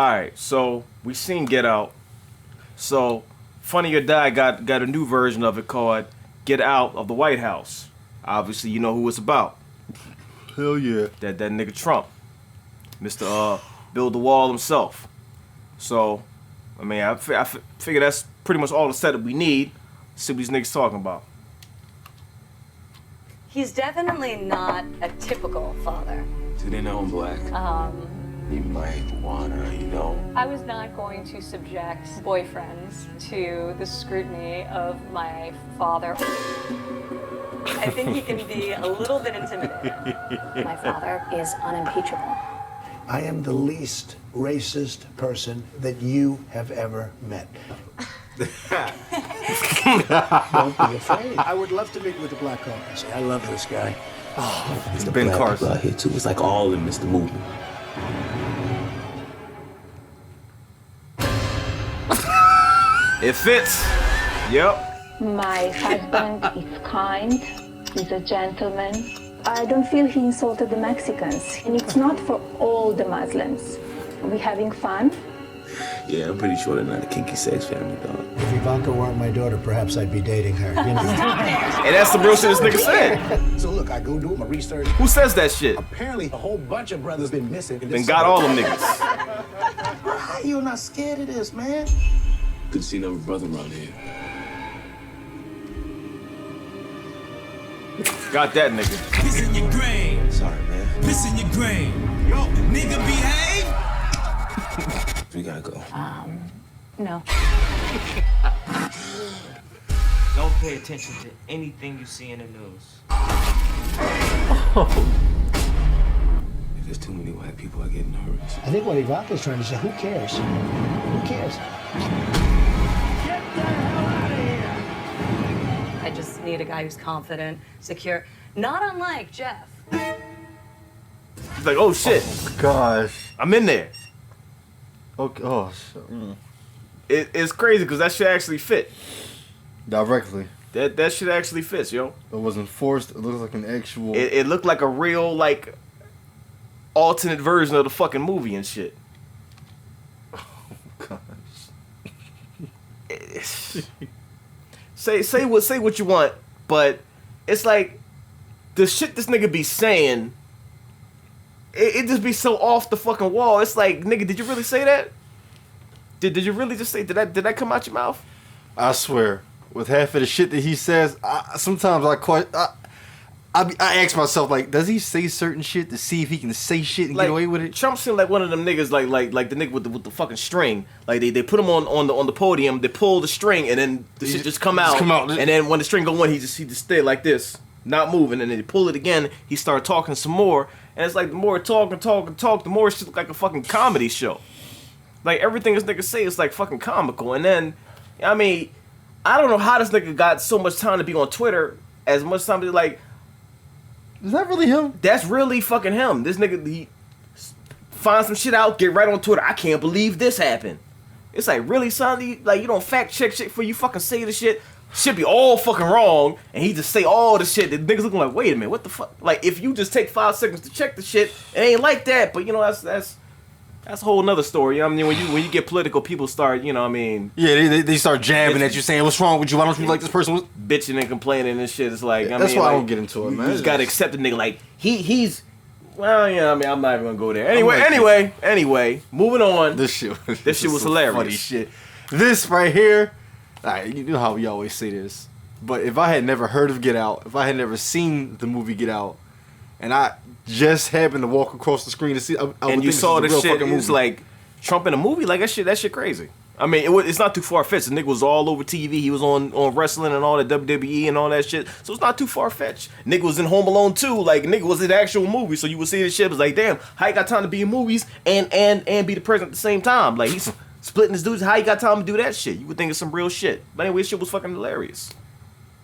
Alright, so we seen Get Out. So Funny or Die got a new version of it called Get Out of the White House. Obviously, you know who it's about. Hell yeah. That nigga Trump. Mr. Build the Wall himself. So, I mean, I figure that's pretty much all the setup we need. See what these niggas talking about. He's definitely not a typical father. Do they know I'm black? You might wanna, I was not going to subject boyfriends to the scrutiny of my father. I think he can be a little bit intimidating. My father is unimpeachable. I am the least racist person that you have ever met. Don't be afraid. I would love to meet with the Black Caucus. I love this guy. Oh, it's the Ben black Carson people out here too. It's like all of them is the movement. It fits. Yep. My husband is kind, he's a gentleman. I don't feel he insulted the Mexicans, and it's not for all the Muslims. Are we having fun? Yeah, I'm pretty sure they're not a kinky sex family, dog. If Ivanka weren't my daughter, perhaps I'd be dating her. You know? And that's the real shit this nigga said. So look, I go do my research. Who says that shit? Apparently, a whole bunch of brothers been missing. Then got all them niggas. How you not scared of this, man? Good to see another brother around here. Got that nigga. Piss in your grave. Sorry, man. Piss in your grave. Yo, nigga, behave. We gotta go. No. Don't pay attention to anything you see in the news. If there's too many white people, I get nervous. I think what Ivanka's trying to say, who cares? Who cares? I just need a guy who's confident, secure, not unlike Jeff. He's like, oh shit. Oh, gosh. I'm in there. Okay. Oh, shit. It's crazy because that shit actually fit. Directly. That shit actually fits, yo. It wasn't forced. It looked like an actual... It looked like a real, like, alternate version of the fucking movie and shit. Oh, gosh. Say what you want, but it's like the shit this nigga be saying, it just be so off the fucking wall. It's like, nigga, did you really say that? Did you really just say, did that come out your mouth? I swear, with half of the shit that he says, sometimes I ask myself, like, does he say certain shit to see if he can say shit and Like, get away with it? Trump seemed like one of them niggas, like the nigga with the fucking string. Like they put him on the podium, they pull the string, and then the shit just come out. And then when the string go on, he just stay like this, not moving, and then they pull it again. He started talking some more, and it's like the more talk, the more it shit look like a fucking comedy show. Like everything this nigga say is like fucking comical, and then I mean, I don't know how this nigga got so much time to be on Twitter, as much time to like. Is that really him? That's really fucking him. This nigga, he finds some shit out, get right on Twitter. I can't believe this happened. It's like, really, son? You don't fact check shit before you fucking say the shit. Shit be all fucking wrong, and he just say all the shit. The niggas looking like, wait a minute, what the fuck? Like, if you just take 5 seconds to check the shit, it ain't like that. But that's a whole nother story. You know what I mean? When you get political, people start, you know what I mean? Yeah, they start jabbing at you, saying, what's wrong with you? Why don't you like this person? Bitching and complaining and shit. It's like, that's why I don't get into it, man. You just gotta accept the nigga. Like, he's, well, yeah, I mean, I'm not even gonna go there. Anyway, moving on. This shit was hilarious. Funny shit. This right here, alright, you know how we always say this, but if I had never heard of Get Out, if I had never seen the movie Get Out, and I just happened to walk across the screen to see, and you saw the shit, it was like Trump in a movie, like that shit crazy. I mean, it's not too far fetched. The nigga was all over TV. He was on wrestling and all that WWE and all that shit. So it's not too far fetched. Nigga was in Home Alone 2. Like, nigga was in the actual movie. So you would see this shit. It was like, damn, how you got time to be in movies and be the president at the same time? Like, he's splitting his dudes. How you got time to do that shit? You would think it's some real shit. But anyway, this shit was fucking hilarious.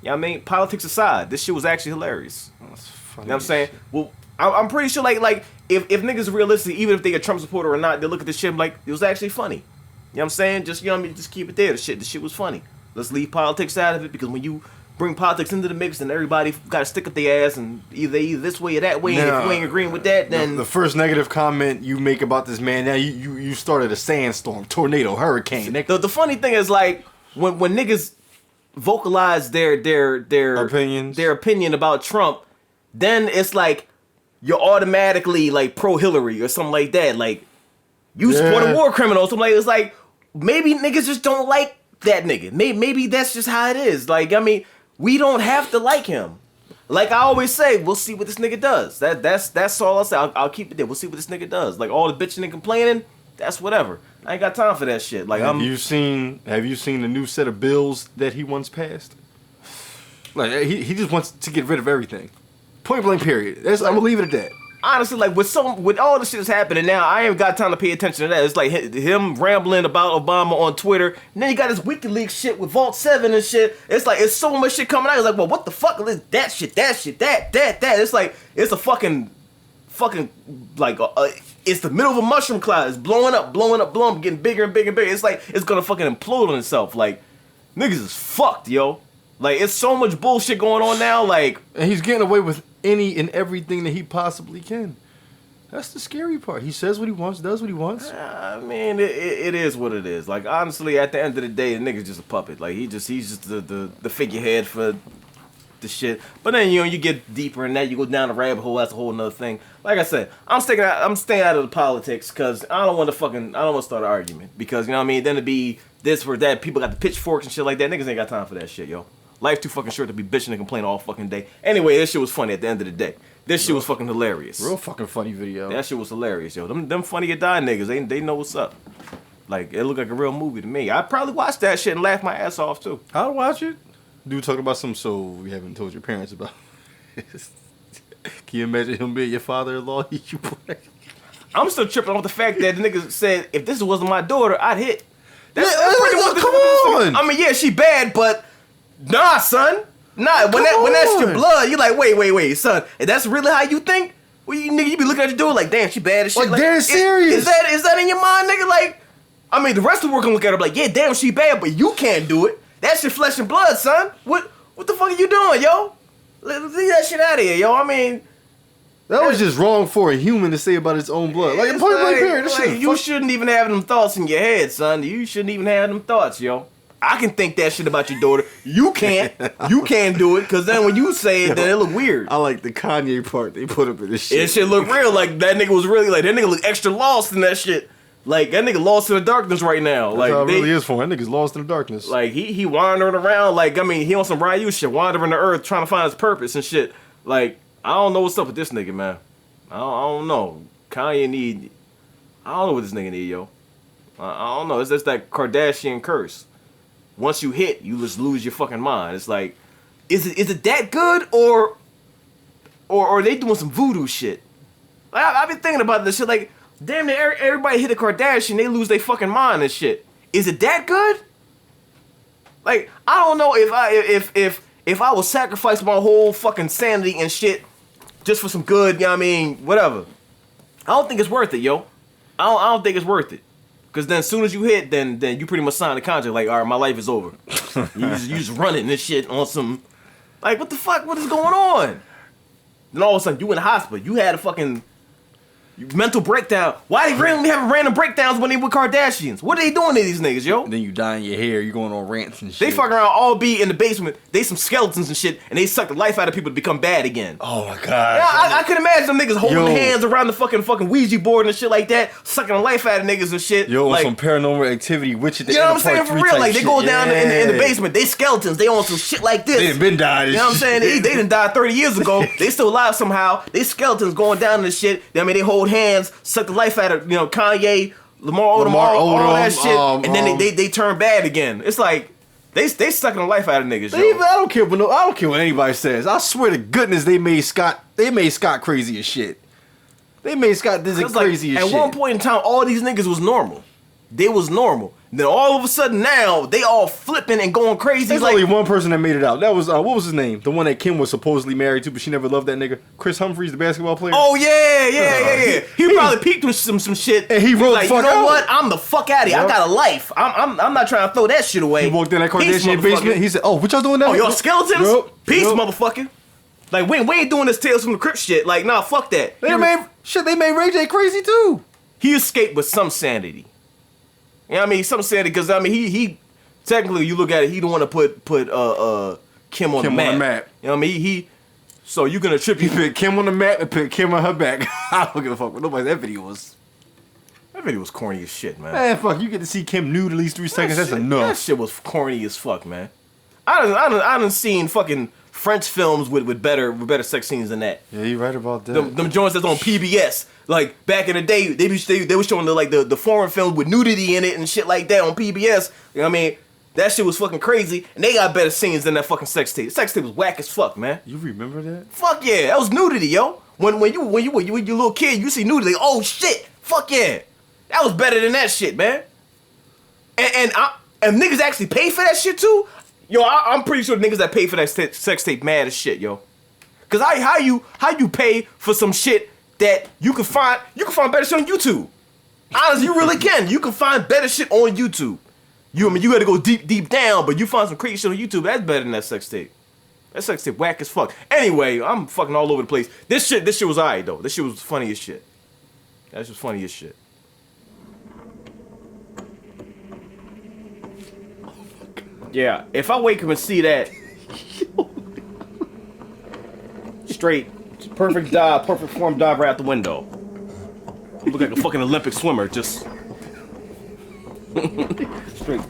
You know what I mean? Politics aside, this shit was actually hilarious. That's funny. You know what I'm saying? Well, I'm pretty sure, like if niggas are realistic, even if they a Trump supporter or not, they look at this shit like, it was actually funny. You know what I'm saying? Just, you know what I mean? Just keep it there. The shit was funny. Let's leave politics out of it, because when you bring politics into the mix, and everybody got to stick up their ass and either this way or that way. And if you ain't agreeing with that, then the first negative comment you make about this man, now you started a sandstorm, tornado, hurricane. The funny thing is, like, when niggas vocalize their opinion about Trump, then it's like you're automatically like pro Hillary or something like that. Like, you support a war criminal or something like that. It's like, maybe niggas just don't like that nigga. Maybe that's just how it is. Like, I mean, we don't have to like him. Like I always say, we'll see what this nigga does. That's all I'll say. I'll keep it there. We'll see what this nigga does. Like, all the bitching and complaining, that's whatever. I ain't got time for that shit. Like, have you seen the new set of bills that he once passed? Like, he just wants to get rid of everything. Point blank period. I'm gonna leave it at that. Honestly, like, with all the shit that's happening now, I ain't got time to pay attention to that. It's like him rambling about Obama on Twitter, and then he got his WikiLeaks shit with Vault 7 and shit. It's like, it's so much shit coming out. It's like, well, what the fuck is that shit, that. It's like, it's a fucking, like, it's the middle of a mushroom cloud. It's blowing up, getting bigger and bigger and bigger. It's like, it's gonna fucking implode on itself. Like, niggas is fucked, yo. Like, it's so much bullshit going on now, like... And he's getting away with any and everything that he possibly can. That's the scary part. He says what he wants, does what he wants. I mean, it is what it is. Like, honestly, at the end of the day, the nigga's just a puppet. Like, he's just the figurehead for the shit. But then, you know, you get deeper in that, you go down the rabbit hole, that's a whole nother thing. Like I said, I'm staying out of the politics, because I don't want to start an argument. Because, you know what I mean, then it'd be this or that, people got the pitchforks and shit like that. Niggas ain't got time for that shit, yo. Life's too fucking short to be bitching and complaining all fucking day. Anyway, this shit was funny at the end of the day. This shit was fucking hilarious. Real fucking funny video. That shit was hilarious, yo. Them funny or die niggas, they know what's up. Like, it looked like a real movie to me. I'd probably watch that shit and laugh my ass off, too. I'd watch it. Dude talking about something so we haven't told your parents about. Can you imagine him being your father-in-law? I'm still tripping off the fact that the nigga said, if this wasn't my daughter, I'd hit. That's pretty much come on! I mean, yeah, she bad, but... Nah, son. Nah, when that's your blood, you're like, wait, son. If that's really how you think, well, you be looking at your dude like, damn, she bad as shit. Like dead serious. Is that in your mind, nigga? Like, I mean, the rest of the world can look at her like, yeah, damn, she bad, but you can't do it. That's your flesh and blood, son. What the fuck are you doing, yo? Leave that shit out of here, yo. I mean, that was just wrong for a human to say about its own blood. Like, point blank period. You shouldn't even have them thoughts in your head, son. You shouldn't even have them thoughts, yo. I can think that shit about your daughter. You can't. You can't do it, because then when you say it, then it look weird. I like the Kanye part they put up in this shit. That shit look real. Like, that nigga was really, like, that nigga look extra lost in that shit. Like, that nigga lost in the darkness right now. That's like, how it really is for him. That nigga's lost in the darkness. Like, he wandering around, like, I mean, he on some Ryu shit, wandering the earth, trying to find his purpose and shit. Like, I don't know what's up with this nigga, man. I don't know. Kanye I don't know what this nigga need, yo. I don't know. It's just that Kardashian curse. Once you hit, you just lose your fucking mind. It's like, is it that good, or are they doing some voodoo shit? Like, I've been thinking about this shit. Like, damn near everybody hit a Kardashian, they lose their fucking mind and shit. Is it that good? Like, I don't know if I would sacrifice my whole fucking sanity and shit just for some good, you know what I mean, whatever. I don't think it's worth it, yo. I don't think it's worth it. Because then as soon as you hit, then you pretty much sign the contract. Like, all right, my life is over. you just running this shit on some... Like, what the fuck? What is going on? Then all of a sudden, you in the hospital. You had a fucking mental breakdown. Why they randomly having random breakdowns when they with Kardashians? What are they doing to these niggas, yo? And then you dyeing your hair. You going on rants and shit. They fucking around all be in the basement. They some skeletons and shit. And they suck the life out of people to become bad again. Oh, my God. Yeah, I could imagine them niggas holding hands around the fucking Ouija board and shit like that. Sucking the life out of niggas and shit. Yo, like, some Paranormal Activity, which at the you know what I'm saying? For real. Like, they go down in the basement. They skeletons. They on some shit like this. They done been died. You know what I'm saying? They done died 30 years ago. They still alive somehow. They skeletons going down in the shit. I mean, they hold hands, suck the life out of, you know, Kanye, Lamar Odom, all that shit, and then they turn bad again. It's like they sucking the life out of niggas. Yo. I don't care what anybody says. I swear to goodness, they made Scott crazy as shit. They made Scott this crazy as shit. At one point in time, all these niggas was normal. they was normal. Then all of a sudden now they all flipping and going crazy. There's only one person that made it out. That was what was his name? The one that Kim was supposedly married to, but she never loved that nigga. Chris Humphries, the basketball player. Oh yeah. He probably peeked with some shit. And he wrote like, you know what? I'm the fuck out of here. Yep. I got a life. I'm not trying to throw that shit away. He walked in that Peace, Kardashian basement. He said, "Oh, what y'all doing now? Oh, y'all skeletons? Yep. Peace, Yep. motherfucker. Like we ain't doing this Tales from the Crypt shit. Like nah, fuck that. They made Ray J crazy too. He escaped with some sanity. You know what I mean? Some sanity because I mean he technically you look at it, he don't want to put Kim on the map. You know what I mean? He so you can attribute He put Kim on the map and put Kim on her back. I don't give a fuck what nobody. That video was corny as shit, man. Man, fuck, you get to see Kim nude at least 3 seconds. That's enough. That shit was corny as fuck, man. I done seen fucking French films with better sex scenes than that. Yeah, you right about that. Them joints that's on PBS. Like back in the day, they was showing the foreign films with nudity in it and shit like that on PBS. You know what I mean? That shit was fucking crazy, and they got better scenes than that fucking sex tape. Sex tape was whack as fuck, man. You remember that? Fuck yeah, that was nudity, yo. When you little kid, you see nudity. Like, oh shit, fuck yeah, that was better than that shit, man. And niggas actually pay for that shit too. Yo, I'm pretty sure niggas that pay for that sex tape mad as shit, yo. Cause how you pay for some shit that you can find better shit on YouTube. Honestly, you really can. You can find better shit on YouTube. You gotta go deep down, but you find some crazy shit on YouTube. That's better than that sex tape. That sex tape whack as fuck. Anyway, I'm fucking all over the place. This shit was alright though. This shit was funny as shit. That's just funny as shit. Yeah, if I wake up and see that, straight, perfect dive, perfect form dive right out the window. You look like a fucking Olympic swimmer, just straight.